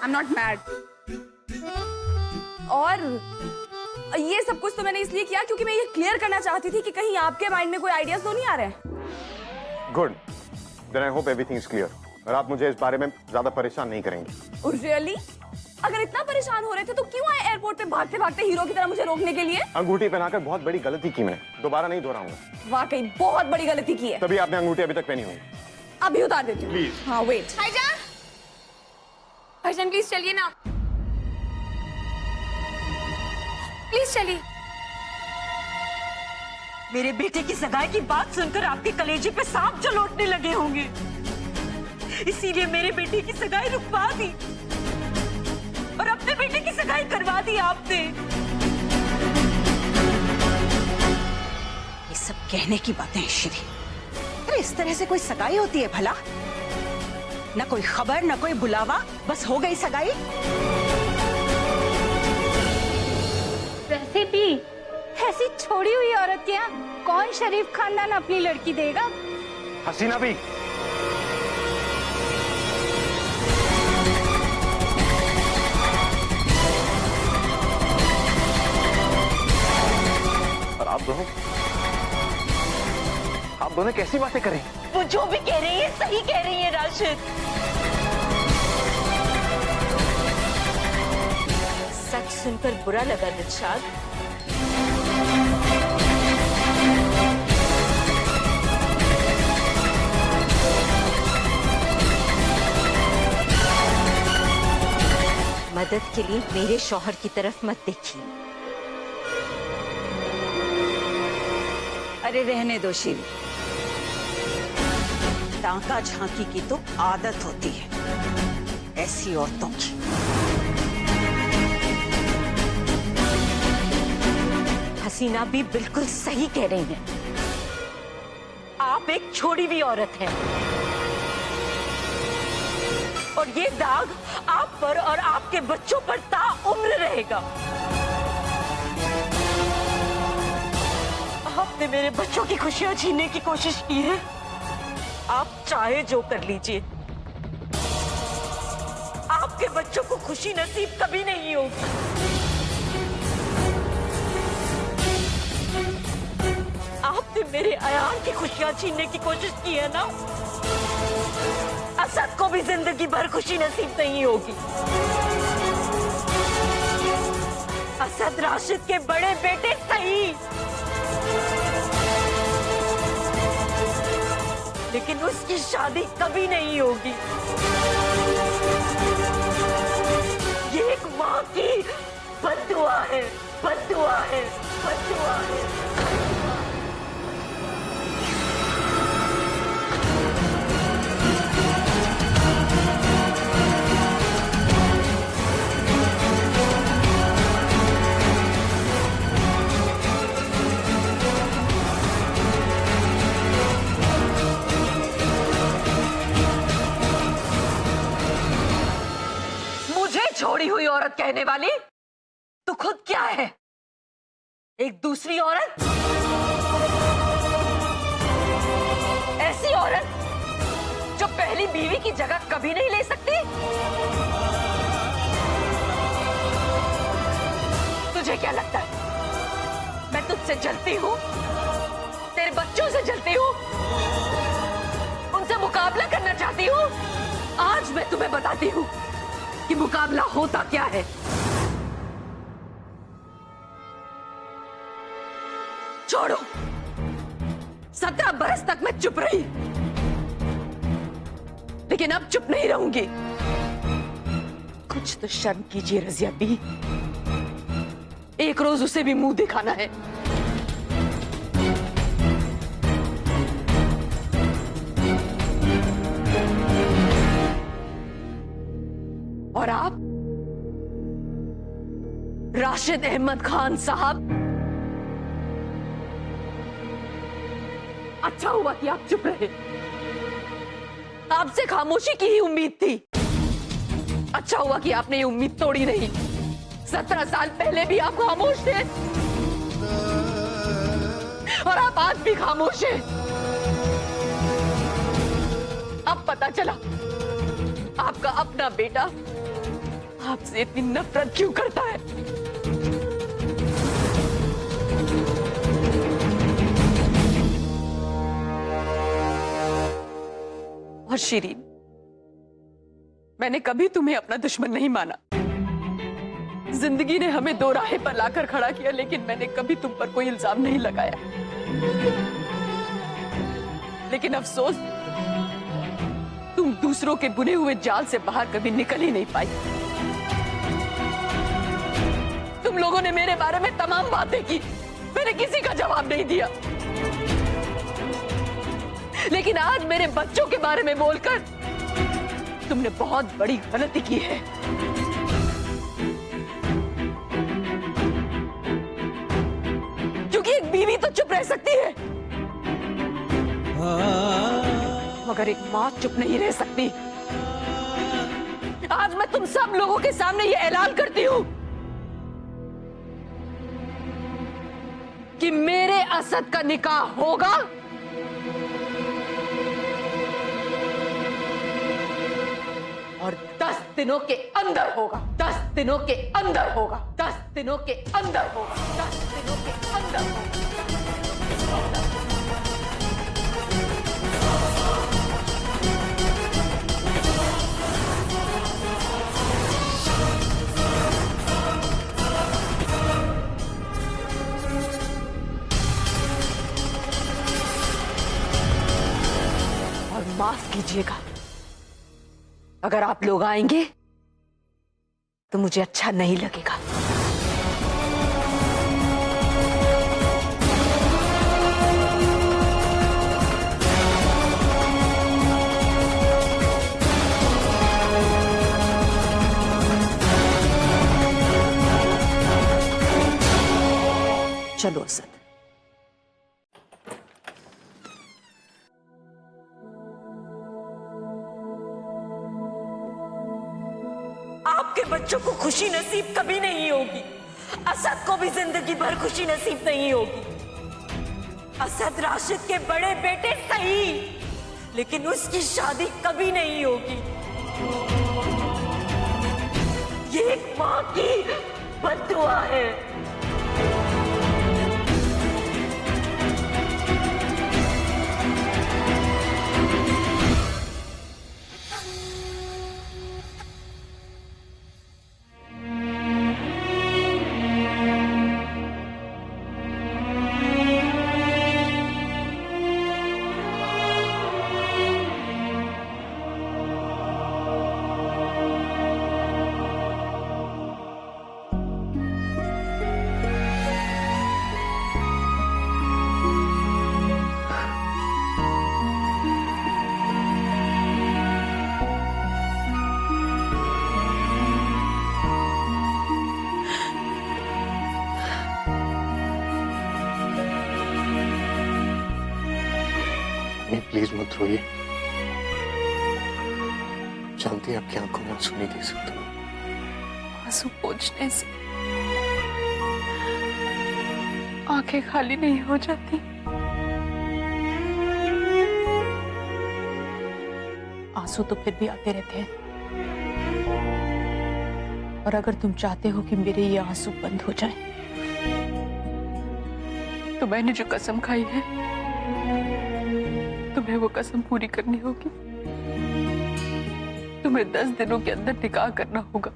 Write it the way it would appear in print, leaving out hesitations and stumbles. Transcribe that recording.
I'm not mad. और ये सब कुछ तो मैंने इसलिए किया क्योंकि मैं ये क्लियर करना चाहती थी कि कहीं आपके माइंड में कोई आइडियाज तो नहीं आ रहे हैं। Good, then I hope everything is clear और आप मुझे इस बारे में ज्यादा परेशान नहीं करेंगे। रियली? अगर इतना परेशान हो रहे थे तो क्यों आए एयरपोर्ट पे भागते भागते हीरो की तरह मुझे रोकने के लिए? अंगूठी पहनाकर बहुत बड़ी गलती की मैंने, दोबारा नहीं दोहराऊंगा। वाकई बहुत बड़ी गलती की है। तभी आपने अंगूठी अभी तक पहनी हुई। अभी उतार देती हूँ। प्लीज। हाँ वेट। भाईजान, भाईजान प्लीज चलिए ना, प्लीज चलिए। मेरे बेटे की सगाई की बात सुनकर आपके कलेजे पे सांप जो लौटने लगे होंगे, इसीलिए मेरे बेटे की सगाई रुकवा दी और अपने बेटे की सगाई करवा दी आपने। ये सब कहने की बातें हैं श्री। अरे इस तरह से कोई सगाई होती है भला? न कोई खबर न कोई बुलावा, बस हो गई सगाई। वैसे भी ऐसी छोड़ी हुई औरत के यहाँ कौन शरीफ खानदान अपनी लड़की देगा? हसीना भी। और आप दोनों कैसी बातें करें? वो जो भी कह रही है सही कह रही है राशिद। सच सुनकर बुरा लगा दिलशाद। मदद के लिए मेरे शौहर की तरफ मत देखिए। अरे रहने दो शिवी, टांका झांकी की तो आदत होती है ऐसी औरतों की। हसीना भी बिल्कुल सही कह रही हैं। आप एक छोड़ी हुई औरत हैं और ये दाग आप पर और आपके बच्चों पर ताउम्र रहेगा। आपने मेरे बच्चों की खुशियां छीनने की कोशिश की है, आप चाहे जो कर लीजिए, आपके बच्चों को खुशी नसीब कभी नहीं होगी। आपने मेरे अयान की खुशियां छीनने की कोशिश की है ना, असद को भी जिंदगी भर खुशी नसीब नहीं होगी। असद राशिद के बड़े बेटे सही, लेकिन उसकी शादी कभी नहीं होगी। ये एक माँ की बद्दुआ है, बद्दुआ है, बद्दुआ है। छोड़ी हुई औरत कहने वाली तो खुद क्या है? एक दूसरी औरत, ऐसी औरत जो पहली बीवी की जगह कभी नहीं ले सकती। तुझे क्या लगता है मैं तुझसे जलती हूँ? तेरे बच्चों से जलती हूँ? उनसे मुकाबला करना चाहती हूँ? आज मैं तुम्हें बताती हूँ कि मुकाबला होता क्या है। छोड़ो, 17 बरस तक मैं चुप रही, लेकिन अब चुप नहीं रहूंगी। कुछ तो शर्म कीजिए रजिया बी, एक रोज उसे भी मुंह दिखाना है। और आप राशिद अहमद खान साहब, अच्छा हुआ कि आप चुप रहे। आपसे खामोशी की ही उम्मीद थी। अच्छा हुआ कि आपने ये उम्मीद तोड़ी नहीं। 17 साल पहले भी आप खामोश थे और आप आज भी खामोश हैं। अब पता चला आपका अपना बेटा आपसे इतनी नफरत क्यों करता है? और शिरीन, मैंने कभी तुम्हें अपना दुश्मन नहीं माना। जिंदगी ने हमें दो राहें पर लाकर खड़ा किया, लेकिन मैंने कभी तुम पर कोई इल्जाम नहीं लगाया। लेकिन अफसोस, तुम दूसरों के बुने हुए जाल से बाहर कभी निकल ही नहीं पाई। तुम लोगों ने मेरे बारे में तमाम बातें की, मैंने किसी का जवाब नहीं दिया। लेकिन आज मेरे बच्चों के बारे में बोलकर तुमने बहुत बड़ी गलती की है। क्योंकि एक बीवी तो चुप रह सकती है, मगर एक मां चुप नहीं रह सकती। आज मैं तुम सब लोगों के सामने ये ऐलान करती हूं कि मेरे असद का निकाह होगा और 10 दिनों के अंदर होगा। 10 दिनों के अंदर होगा। 10 दिनों के अंदर होगा। 10 दिनों के अंदर होगा। और माफ कीजिएगा, अगर आप लोग आएंगे तो मुझे अच्छा नहीं लगेगा। चलो असद। आपके बच्चों को खुशी नसीब कभी नहीं होगी। असद को भी जिंदगी भर खुशी नसीब नहीं होगी। असद राशिद के बड़े बेटे सही, लेकिन उसकी शादी कभी नहीं होगी। ये एक मां की बद्दुआ है। प्लीज मत रोइए। जानती है आपकी आंखों में आंसू नहीं देख सकता। आंसू पोंछने से आंखें खाली नहीं हो जाती। आंसू तो फिर भी आते रहते हैं, और अगर तुम चाहते हो कि मेरे ये आंसू बंद हो जाएं, तो मैंने जो कसम खाई है तुम्हें वो कसम पूरी करनी होगी। तुम्हें 10 दिनों के अंदर निकाह करना होगा।